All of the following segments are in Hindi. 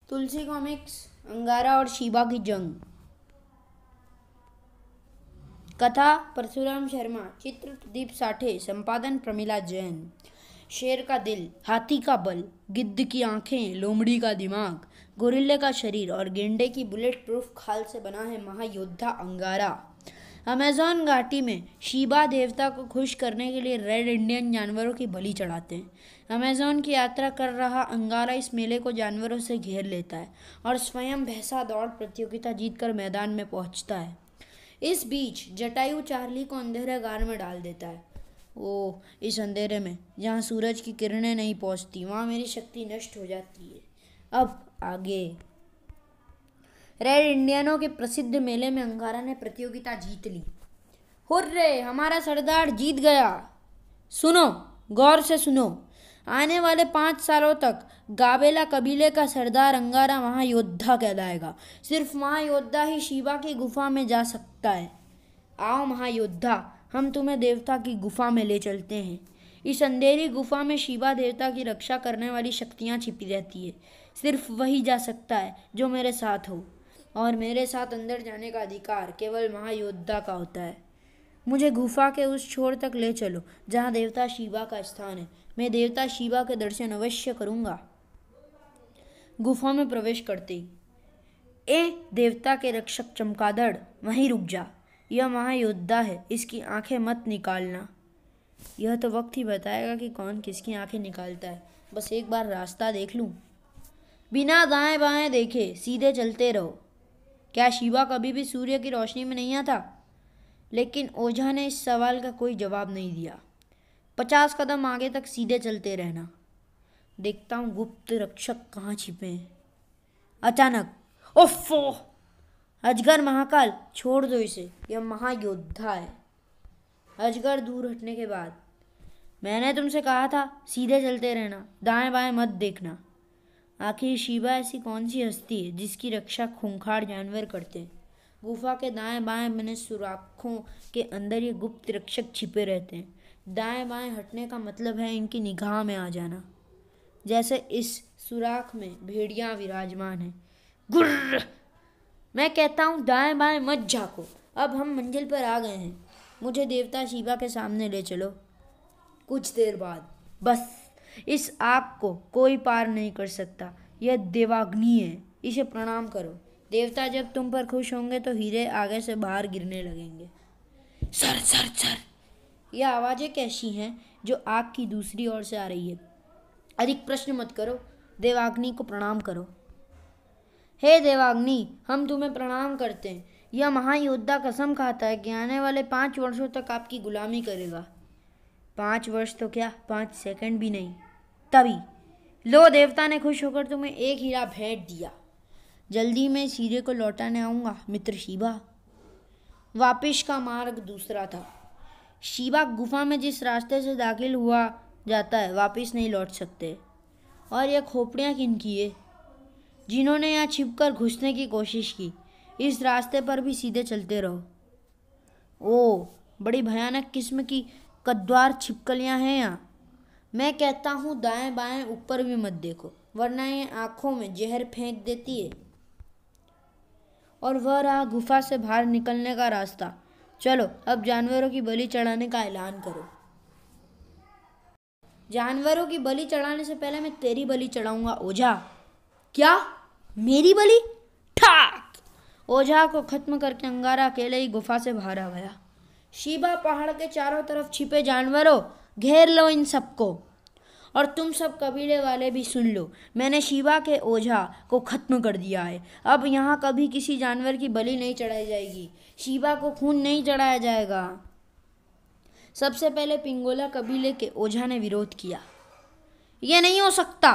तुलसी कॉमिक्स, अंगारा और शीबा की जंग। कथा परशुराम शर्मा, चित्र प्रदीप साठे, संपादन प्रमिला जैन। शेर का दिल, हाथी का बल, गिद्ध की आंखें, लोमड़ी का दिमाग, गोरिल्ले का शरीर और गेंडे की बुलेट प्रूफ खाल से बना है महायोद्धा अंगारा। अमेज़न घाटी में शीबा देवता को खुश करने के लिए रेड इंडियन जानवरों की बलि चढ़ाते हैं। अमेज़न की यात्रा कर रहा अंगारा इस मेले को जानवरों से घेर लेता है और स्वयं भैंसा दौड़ प्रतियोगिता जीतकर मैदान में पहुंचता है। इस बीच जटायु चार्ली को अंधेरे गार में डाल देता है। ओह, इस अंधेरे में जहाँ सूरज की किरणें नहीं पहुँचती, वहाँ मेरी शक्ति नष्ट हो जाती है। अब आगे। रेड इंडियनों के प्रसिद्ध मेले में अंगारा ने प्रतियोगिता जीत ली। हुर्रे, हमारा सरदार जीत गया। सुनो, गौर से सुनो। आने वाले 5 सालों तक गाबेला कबीले का सरदार अंगारा महायोद्धा कहलाएगा। सिर्फ महायोद्धा ही शीबा की गुफा में जा सकता है। आओ महायोद्धा, हम तुम्हें देवता की गुफा में ले चलते हैं। इस अंधेरी गुफा में शीबा देवता की रक्षा करने वाली शक्तियाँ छिपी रहती है। सिर्फ वही जा सकता है जो मेरे साथ हो, और मेरे साथ अंदर जाने का अधिकार केवल महायोद्धा का होता है। मुझे गुफा के उस छोर तक ले चलो जहाँ देवता शीबा का स्थान है। मैं देवता शीबा के दर्शन अवश्य करूँगा। गुफा में प्रवेश करते ही, ए देवता के रक्षक चमगादड़, वहीं रुक जा। यह महायोद्धा है, इसकी आंखें मत निकालना। यह तो वक्त ही बताएगा कि कौन किसकी आंखें निकालता है। बस एक बार रास्ता देख लूँ। बिना दाएं बाएं देखे सीधे चलते रहो। क्या शीबा कभी भी सूर्य की रोशनी में नहीं आता? लेकिन ओझा ने इस सवाल का कोई जवाब नहीं दिया। 50 कदम आगे तक सीधे चलते रहना। देखता हूँ गुप्त रक्षक कहाँ छिपे हैं। अचानक, ओफो! अजगर महाकाल, छोड़ दो इसे, यह महायोद्धा है। अजगर दूर हटने के बाद, मैंने तुमसे कहा था सीधे चलते रहना, दाएं बाएं मत देखना। आखिर शीबा ऐसी कौन सी हस्ती है जिसकी रक्षा खूंखार जानवर करते हैं? गुफा के दाएं बाएं बने सुराखों के अंदर ये गुप्त रक्षक छिपे रहते हैं। दाएं बाएं हटने का मतलब है इनकी निगाह में आ जाना। जैसे इस सुराख में भेड़िया विराजमान है। गुर्र! मैं कहता हूँ दाएं बाएं मत झाँको। अब हम मंजिल पर आ गए हैं। मुझे देवता शीबा के सामने ले चलो। कुछ देर बाद, बस इस आग को कोई पार नहीं कर सकता। यह देवाग्नि है, इसे प्रणाम करो। देवता जब तुम पर खुश होंगे तो हीरे आगे से बाहर गिरने लगेंगे। Sir sir sir! यह आवाज़ें कैसी हैं जो आग की दूसरी ओर से आ रही है? अधिक प्रश्न मत करो, देवाग्नि को प्रणाम करो। हे देवाग्नि, हम तुम्हें प्रणाम करते हैं। यह महायोद्धा कसम खाता है कि आने वाले 5 वर्षों तक आपकी गुलामी करेगा। 5 वर्ष तो क्या, 5 सेकंड भी नहीं। तभी लो, देवता ने खुश होकर तुम्हें एक हीरा भेंट दिया। जल्दी मैं इस हीरे को लौटाने आऊँगा मित्र शीबा। वापिस का मार्ग दूसरा था। शीबा गुफा में जिस रास्ते से दाखिल हुआ जाता है, वापिस नहीं लौट सकते। और यह खोपड़ियाँ किनकी है? जिन्होंने यहाँ छिपकर घुसने की कोशिश की। इस रास्ते पर भी सीधे चलते रहो। ओह, बड़ी भयानक किस्म की कद्वार छिपकलियाँ हैं यहाँ। मैं कहता हूँ दाएं बाएं ऊपर भी मत देखो, वरना ये आँखों में जहर फेंक देती है। और वह रहा गुफा से बाहर निकलने का रास्ता। चलो, अब जानवरों की बलि चढ़ाने का ऐलान करो। जानवरों की बलि चढ़ाने से पहले मैं तेरी बलि चढ़ाऊंगा ओझा। क्या? मेरी बलि? ठाक! ओझा को खत्म करके अंगारा अकेले ही गुफा से बाहर आ गया। शीबा, पहाड़ के चारों तरफ छिपे जानवरों, घेर लो इन सबको। और तुम सब कबीले वाले भी सुन लो, मैंने शीबा के ओझा को खत्म कर दिया है। अब यहाँ कभी किसी जानवर की बलि नहीं चढ़ाई जाएगी। शीबा को खून नहीं चढ़ाया जाएगा। सबसे पहले पिंगोला कबीले के ओझा ने विरोध किया। यह नहीं हो सकता,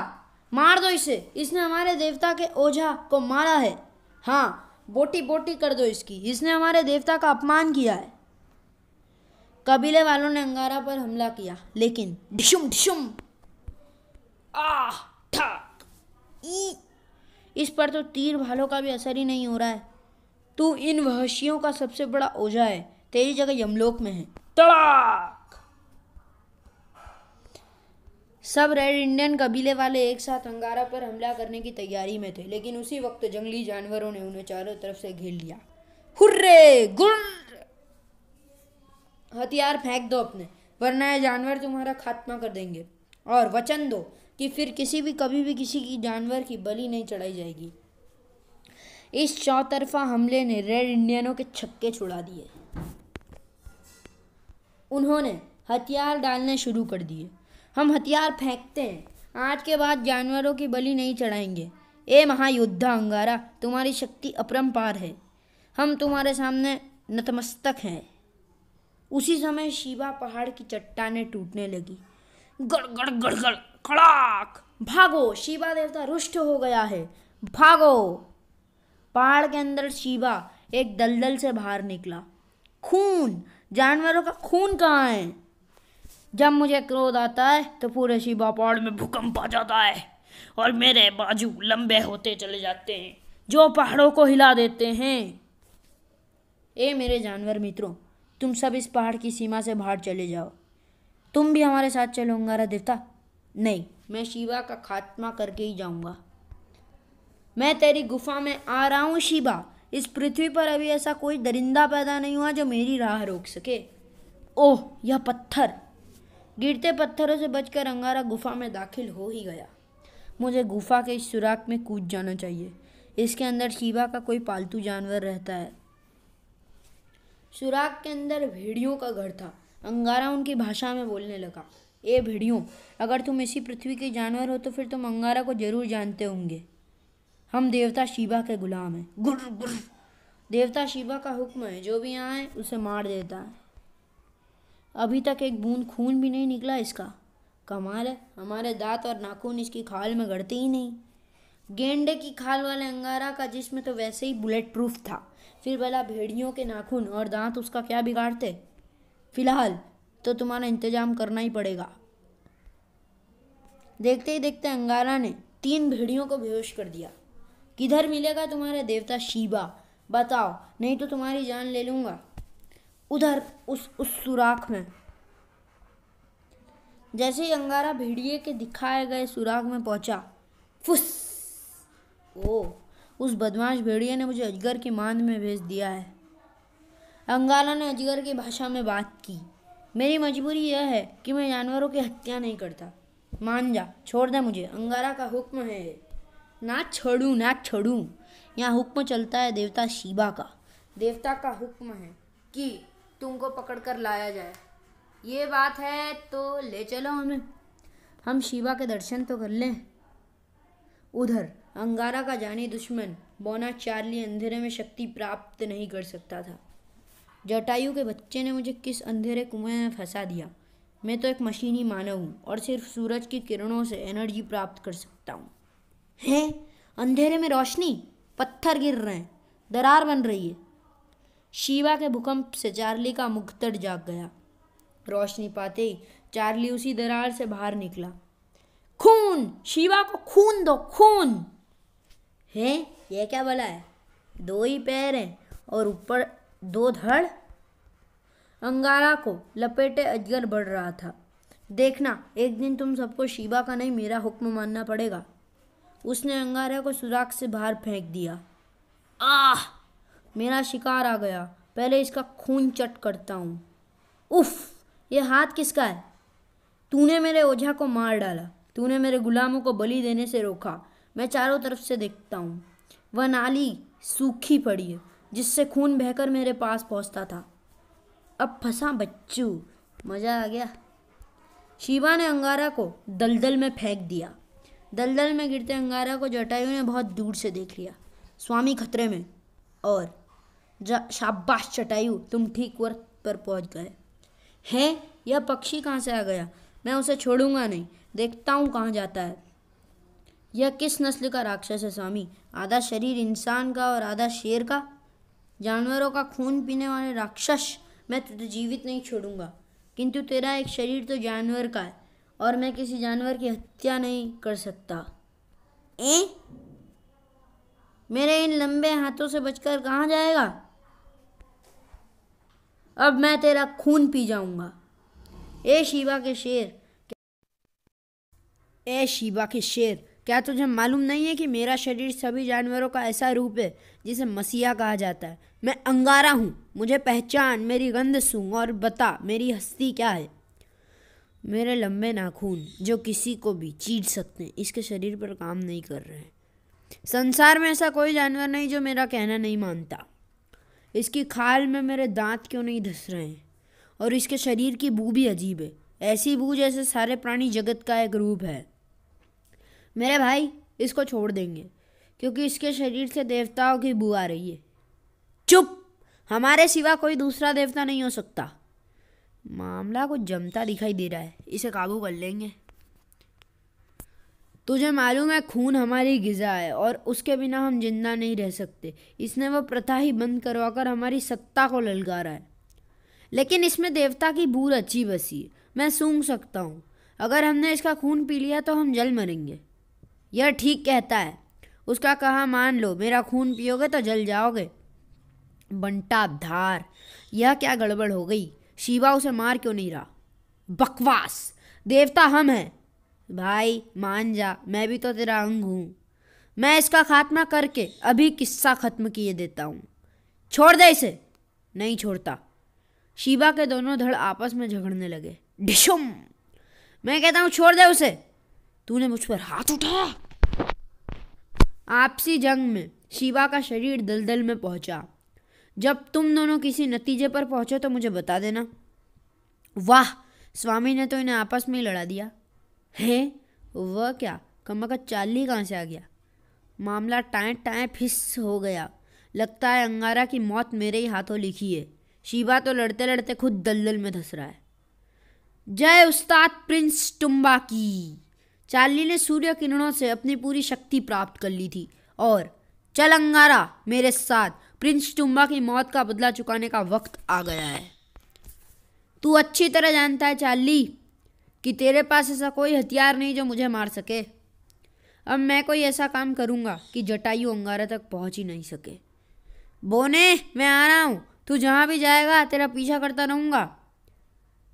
मार दो इसे, इसने हमारे देवता के ओझा को मारा है। हाँ, बोटी बोटी कर दो इसकी, इसने हमारे देवता का अपमान किया है। कबीले वालों ने अंगारा पर हमला किया, लेकिन ढिशुम ढिशुम, आह, ठाक, ई! इस पर तो तीर भालों का भी असर ही नहीं हो रहा है। तू इन वहशियों का सबसे बड़ा ओझा है, तेरी जगह यमलोक में है। तड़ाक! सब रेड इंडियन कबीले वाले एक साथ अंगारा पर हमला करने की तैयारी में थे, लेकिन उसी वक्त जंगली जानवरों ने उन्हें चारों तरफ से घेर लिया। हुर्रे गुर! हथियार फेंक दो अपने, वरना ये जानवर तुम्हारा खात्मा कर देंगे, और वचन दो कि फिर कभी भी किसी की जानवर की बलि नहीं चढ़ाई जाएगी। इस चौतरफा हमले ने रेड इंडियनों के छक्के छुड़ा दिए। उन्होंने हथियार डालने शुरू कर दिए। हम हथियार फेंकते हैं, आज के बाद जानवरों की बलि नहीं चढ़ाएंगे। ए महायोद्धा अंगारा, तुम्हारी शक्ति अपरंपार है, हम तुम्हारे सामने नतमस्तक हैं। उसी समय शिवा पहाड़ की चट्टानें टूटने लगी। गड़ गड़ गड़ गड़ खड़ाक! भागो, शिवा देवता रुष्ट हो गया है, भागो! पहाड़ के अंदर शिवा एक दलदल से बाहर निकला। खून! जानवरों का खून कहाँ है? जब मुझे क्रोध आता है तो पूरे शिवा पहाड़ में भूकंप आ जाता है और मेरे बाजू लंबे होते चले जाते हैं, जो पहाड़ों को हिला देते हैं। ए मेरे जानवर मित्रों, तुम सब इस पहाड़ की सीमा से बाहर चले जाओ। तुम भी हमारे साथ चलो अंगारा देवता। नहीं, मैं शिवा का खात्मा करके ही जाऊंगा। मैं तेरी गुफा में आ रहा हूँ शिवा। इस पृथ्वी पर अभी ऐसा कोई दरिंदा पैदा नहीं हुआ जो मेरी राह रोक सके। ओह, यह पत्थर! गिरते पत्थरों से बचकर अंगारा गुफा में दाखिल हो ही गया। मुझे गुफा के इस सुराख में कूद जाना चाहिए। इसके अंदर शिवा का कोई पालतू जानवर रहता है। सुराख के अंदर भेड़ियों का घर था। अंगारा उनकी भाषा में बोलने लगा। ए भेड़ियों, अगर तुम इसी पृथ्वी के जानवर हो तो फिर तुम अंगारा को जरूर जानते होंगे। हम देवता शिवा के गुलाम हैं। गुर्र गुर्र! देवता शिवा का हुक्म है, जो भी यहाँ है उसे मार देता है। अभी तक एक बूंद खून भी नहीं निकला इसका। कमाल है, हमारे दांत और नाखून इसकी खाल में गड़ते ही नहीं। गेंडे की खाल वाले अंगारा का जिस्म तो वैसे ही बुलेट प्रूफ था, फिर भला भेड़ियों के नाखून और दांत उसका क्या बिगाड़ते। फिलहाल तो तुम्हारा इंतजाम करना ही पड़ेगा। देखते ही देखते अंगारा ने 3 भेड़ियों को बेहोश कर दिया। किधर मिलेगा तुम्हारे देवता शिवा, बताओ, नहीं तो तुम्हारी जान ले लूंगा। उधर उस सुराख में। जैसे ही अंगारा भेड़िए के दिखाए गए सुराख में पहुंचा, फुस! ओ, उस बदमाश भेड़िए ने मुझे अजगर की मांद में भेज दिया है। अंगारा ने अजगर की भाषा में बात की। मेरी मजबूरी यह है कि मैं जानवरों की हत्या नहीं करता। मान जा, छोड़ दे मुझे, अंगारा का हुक्म है। ना छोड़ूं, ना छोड़ूं। यहाँ हुक्म चलता है देवता शिवा का। देवता का हुक्म है कि तुमको पकड़कर लाया जाए। ये बात है तो ले चलो हमें, हम शिवा के दर्शन तो कर लें। उधर अंगारा का जानी दुश्मन बोना चार्ली अंधेरे में शक्ति प्राप्त नहीं कर सकता था। जटायु के बच्चे ने मुझे किस अंधेरे कुएं में फंसा दिया। मैं तो एक मशीनी मानव हूँ और सिर्फ सूरज की किरणों से एनर्जी प्राप्त कर सकता हूँ। हैं? अंधेरे में रोशनी, पत्थर गिर रहे हैं, दरार बन रही है। शिवा के भूकंप से चार्ली का मुखतड़ जाग गया। रोशनी पाते ही चार्ली उसी दरार से बाहर निकला। खून! शिवा को खून दो, खून! है, ये क्या भला है? 2 ही पैर हैं और ऊपर 2 धड़। अंगारा को लपेटे अजगर बढ़ रहा था। देखना, एक दिन तुम सबको शिवा का नहीं, मेरा हुक्म मानना पड़ेगा। उसने अंगारा को सुराख से बाहर फेंक दिया। आह! मेरा शिकार आ गया, पहले इसका खून चट करता हूँ। उफ! ये हाथ किसका है? तूने मेरे ओझा को मार डाला, तूने मेरे गुलामों को बलि देने से रोका। मैं चारों तरफ से देखता हूँ, वह नाली सूखी पड़ी है जिससे खून बहकर मेरे पास पहुँचता था। अब फंसा बच्चू, मज़ा आ गया। शिवा ने अंगारा को दलदल में फेंक दिया। दलदल में गिरते अंगारा को जटायु ने बहुत दूर से देख लिया। स्वामी खतरे में, और शाबाश जटायु, तुम ठीक वक्त पर पहुंच गए। हैं? यह पक्षी कहाँ से आ गया? मैं उसे छोड़ूंगा नहीं, देखता हूँ कहाँ जाता है। यह किस नस्ल का राक्षस है स्वामी? आधा शरीर इंसान का और आधा शेर का। जानवरों का खून पीने वाले राक्षस, मैं तुझे जीवित नहीं छोड़ूंगा। किंतु तेरा एक शरीर तो जानवर का है और मैं किसी जानवर की हत्या नहीं कर सकता। मेरे इन लंबे हाथों से बचकर कहाँ जाएगा? अब मैं तेरा खून पी जाऊंगा। ए शिवा के शेर, ए शिवा के शेर, क्या तुझे मालूम नहीं है कि मेरा शरीर सभी जानवरों का ऐसा रूप है जिसे मसीहा कहा जाता है। मैं अंगारा हूँ, मुझे पहचान, मेरी गंध सूंघ और बता मेरी हस्ती क्या है। मेरे लंबे नाखून जो किसी को भी चीर सकते हैं इसके शरीर पर काम नहीं कर रहे हैं। संसार में ऐसा कोई जानवर नहीं जो मेरा कहना नहीं मानता। इसकी खाल में मेरे दांत क्यों नहीं धस रहे हैं? और इसके शरीर की बू भी अजीब है, ऐसी बू जैसे सारे प्राणी जगत का एक रूप है। मेरे भाई, इसको छोड़ देंगे क्योंकि इसके शरीर से देवताओं की बू आ रही है। चुप! हमारे सिवा कोई दूसरा देवता नहीं हो सकता। मामला कुछ जमता दिखाई दे रहा है, इसे काबू कर लेंगे। तुझे मालूम है खून हमारी ग़िज़ा है और उसके बिना हम जिंदा नहीं रह सकते। इसने वो प्रथा ही बंद करवाकर हमारी सत्ता को ललकारा है। लेकिन इसमें देवता की बू अच्छी बसी है, मैं सूंघ सकता हूँ। अगर हमने इसका खून पी लिया तो हम जल मरेंगे। यह ठीक कहता है, उसका कहा मान लो। मेरा खून पियोगे तो जल जाओगे। बंटा धार, यह क्या गड़बड़ हो गई? शिवा उसे मार क्यों नहीं रहा? बकवास! देवता हम हैं। भाई मान जा, मैं भी तो तेरा अंग हूँ। मैं इसका खात्मा करके अभी किस्सा खत्म किए देता हूँ। छोड़ दे इसे। नहीं छोड़ता। शिवा के दोनों धड़ आपस में झगड़ने लगे। डिशुम! मैं कहता हूँ छोड़ दे उसे। तूने मुझ पर हाथ उठाया। आपसी जंग में शिवा का शरीर दलदल में पहुंचा। जब तुम दोनों किसी नतीजे पर पहुंचो तो मुझे बता देना। वाह, स्वामी ने तो इन्हें आपस में ही लड़ा दिया है। वह क्या, कमका चाली कहाँ से आ गया? मामला टाएं टाएं फिस हो गया। लगता है अंगारा की मौत मेरे ही हाथों लिखी है। शिवा तो लड़ते लड़ते खुद दलदल में धंस रहा है। जय उस्ताद प्रिंस टुम्बा की। चार्ली ने सूर्य किरणों से अपनी पूरी शक्ति प्राप्त कर ली थी और चल अंगारा, मेरे साथ। प्रिंस टुम्बा की मौत का बदला चुकाने का वक्त आ गया है। तू अच्छी तरह जानता है चार्ली कि तेरे पास ऐसा कोई हथियार नहीं जो मुझे मार सके। अब मैं कोई ऐसा काम करूँगा कि जटायु अंगारा तक पहुँच ही नहीं सके। बोने, मैं आ रहा हूँ। तू जहाँ भी जाएगा तेरा पीछा करता रहूँगा।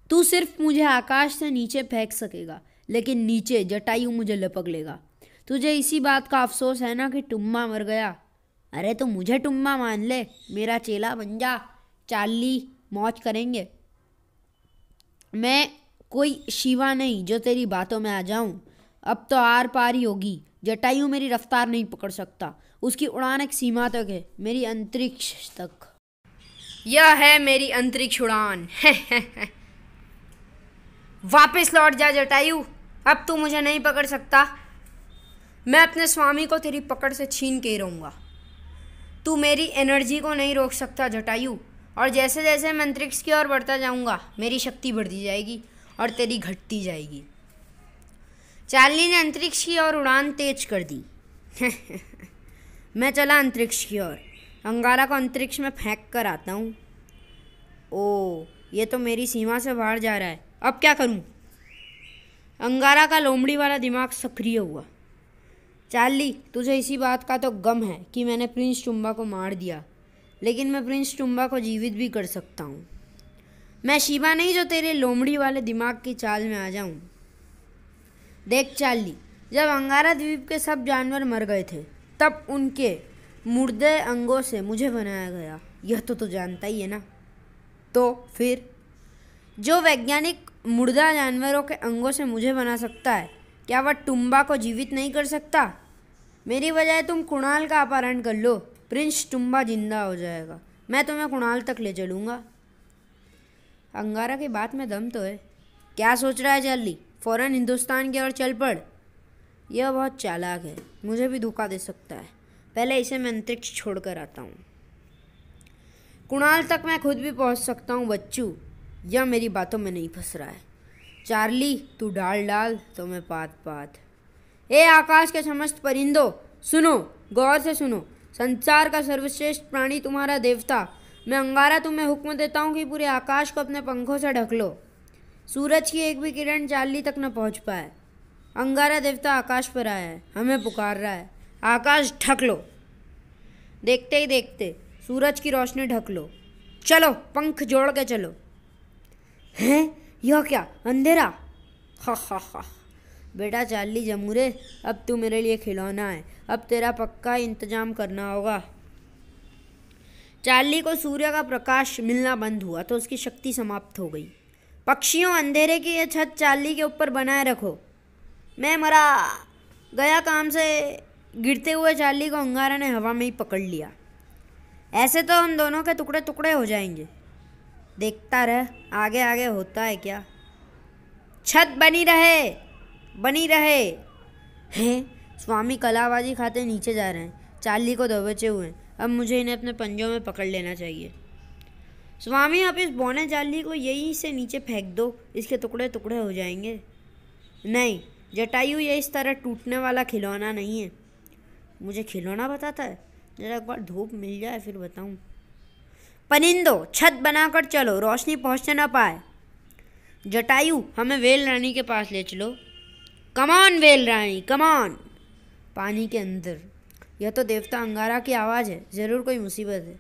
तू सिर्फ मुझे आकाश से नीचे फेंक सकेगा, लेकिन नीचे जटायु मुझे लपक लेगा। तुझे इसी बात का अफसोस है ना कि टुम्बा मर गया। अरे तो मुझे टुम्बा मान ले, मेरा चेला बन जा। चार्ली, मौज करेंगे। मैं कोई शिवा नहीं जो तेरी बातों में आ जाऊं। अब तो आर पार ही होगी। जटायु मेरी रफ्तार नहीं पकड़ सकता। उसकी उड़ान एक सीमा तक है, मेरी अंतरिक्ष तक। यह है मेरी अंतरिक्ष उड़ान। वापस लौट जा जटायु, अब तू मुझे नहीं पकड़ सकता। मैं अपने स्वामी को तेरी पकड़ से छीन के ही रहूँगा। तू मेरी एनर्जी को नहीं रोक सकता जटायु, और जैसे जैसे मैं अंतरिक्ष की ओर बढ़ता जाऊँगा मेरी शक्ति बढ़ती जाएगी और तेरी घटती जाएगी। चार्ली ने अंतरिक्ष की ओर उड़ान तेज कर दी। मैं चला अंतरिक्ष की ओर। अंगारा को अंतरिक्ष में फेंक कर आता हूँ। ओ, ये तो मेरी सीमा से बाहर जा रहा है। अब क्या करूँ? अंगारा का लोमड़ी वाला दिमाग सक्रिय हुआ। चार्ली, तुझे इसी बात का तो गम है कि मैंने प्रिंस टुम्बा को मार दिया, लेकिन मैं प्रिंस टुम्बा को जीवित भी कर सकता हूँ। मैं शिवा नहीं जो तेरे लोमड़ी वाले दिमाग की चाल में आ जाऊँ। देख चार्ली, जब अंगारा द्वीप के सब जानवर मर गए थे तब उनके मुर्दे अंगों से मुझे बनाया गया। यह तो जानता ही है ना। तो फिर जो वैज्ञानिक मुर्दा जानवरों के अंगों से मुझे बना सकता है, क्या वह टुम्बा को जीवित नहीं कर सकता? मेरी बजाय तुम कुणाल का अपहरण कर लो, प्रिंस टुम्बा जिंदा हो जाएगा। मैं तुम्हें कुणाल तक ले चलूँगा। अंगारा की बात में दम तो है। क्या सोच रहा है चार्ली? फ़ौरन हिंदुस्तान की ओर चल पड़। यह बहुत चालाक है, मुझे भी धोखा दे सकता है। पहले इसे मैं अंतरिक्ष छोड़ कर आता हूँ। कुणाल तक मैं खुद भी पहुँच सकता हूँ बच्चू। यह मेरी बातों में नहीं फंस रहा है। चार्ली, तू डाल डाल तो मैं पात पात। ए आकाश के समस्त परिंदों, सुनो, गौर से सुनो। संसार का सर्वश्रेष्ठ प्राणी तुम्हारा देवता, मैं अंगारा तुम्हें हुक्म देता हूँ कि पूरे आकाश को अपने पंखों से ढक लो। सूरज की एक भी किरण चार्ली तक न पहुँच पाए। अंगारा देवता आकाश पर आया है, हमें पुकार रहा है। आकाश ढक लो। देखते ही देखते सूरज की रोशनी ढक लो। चलो, पंख जोड़ के चलो। हैं? यह क्या, अंधेरा? हा हा हा। बेटा चार्ली जमूरे, अब तू मेरे लिए खिलौना है, अब तेरा पक्का इंतजाम करना होगा। चार्ली को सूर्य का प्रकाश मिलना बंद हुआ तो उसकी शक्ति समाप्त हो गई। पक्षियों, अंधेरे की यह छत चार्ली के ऊपर बनाए रखो। मैं मरा गया काम से। गिरते हुए चार्ली को अंगारा ने हवा में ही पकड़ लिया। ऐसे तो हम दोनों के टुकड़े टुकड़े हो जाएंगे। देखता रह आगे आगे होता है क्या। छत बनी रहे, बनी रहे। हैं, स्वामी कलाबाजी खाते नीचे जा रहे हैं। चार्ली को दबोचे हुए। अब मुझे इन्हें अपने पंजों में पकड़ लेना चाहिए। स्वामी, आप इस बौने चार्ली को यहीं से नीचे फेंक दो, इसके टुकड़े टुकड़े हो जाएंगे। नहीं जटायु, ये इस तरह टूटने वाला खिलौना नहीं है। मुझे खिलौना बताता है? जरा एक बार धूप मिल जाए फिर बताऊं। परिंदो, छत बनाकर चलो, रोशनी पहुंचने ना पाए। जटायु, हमें वेल रानी के पास ले चलो। कमान वेल रानी, कमान। पानी के अंदर। यह तो देवता अंगारा की आवाज़ है, ज़रूर कोई मुसीबत है।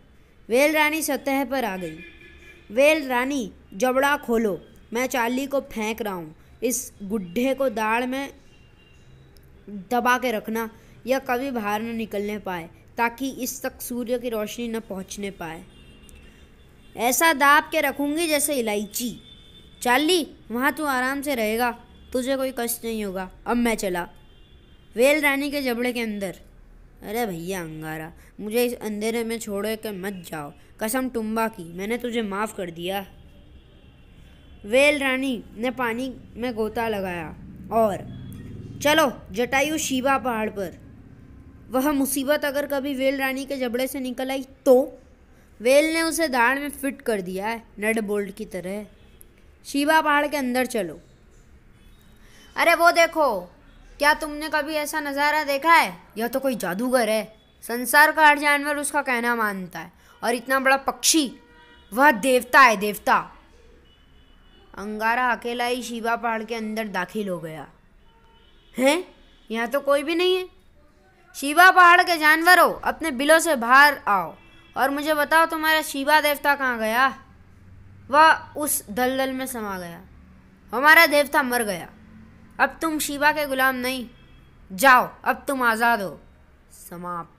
वेल रानी सतह पर आ गई। वेल रानी, जबड़ा खोलो, मैं चार्ली को फेंक रहा हूँ। इस गुड्ढे को दाढ़ में दबा के रखना, यह कभी बाहर न निकलने पाए, ताकि इस तक सूर्य की रोशनी न पहुँचने पाए। ऐसा दाब के रखूँगी जैसे इलायची। चार्ली, वहाँ तू आराम से रहेगा, तुझे कोई कष्ट नहीं होगा। अब मैं चला। वेल रानी के जबड़े के अंदर। अरे भैया अंगारा, मुझे इस अंधेरे में छोड़ के मत जाओ, कसम टुम्बा की, मैंने तुझे माफ़ कर दिया। वेल रानी ने पानी में गोता लगाया और चलो जटायु शिवा पहाड़ पर। वह मुसीबत अगर कभी वेल रानी के जबड़े से निकल आई तो? वेल ने उसे दाढ़ में फिट कर दिया है, नट बोल्ट की तरह। शिवा पहाड़ के अंदर चलो। अरे वो देखो, क्या तुमने कभी ऐसा नज़ारा देखा है? यह तो कोई जादूगर है। संसार का हर जानवर उसका कहना मानता है, और इतना बड़ा पक्षी, वह देवता है, देवता। अंगारा अकेला ही शिवा पहाड़ के अंदर दाखिल हो गया। हैं? यहाँ तो कोई भी नहीं है। शिवा पहाड़ के जानवरों, अपने बिलों से बाहर आओ और मुझे बताओ तुम्हारा शिवा देवता कहाँ गया? वह उस दलदल में समा गया। हमारा देवता मर गया। अब तुम शिवा के गुलाम नहीं। जाओ, अब तुम आज़ाद हो। समाप्त।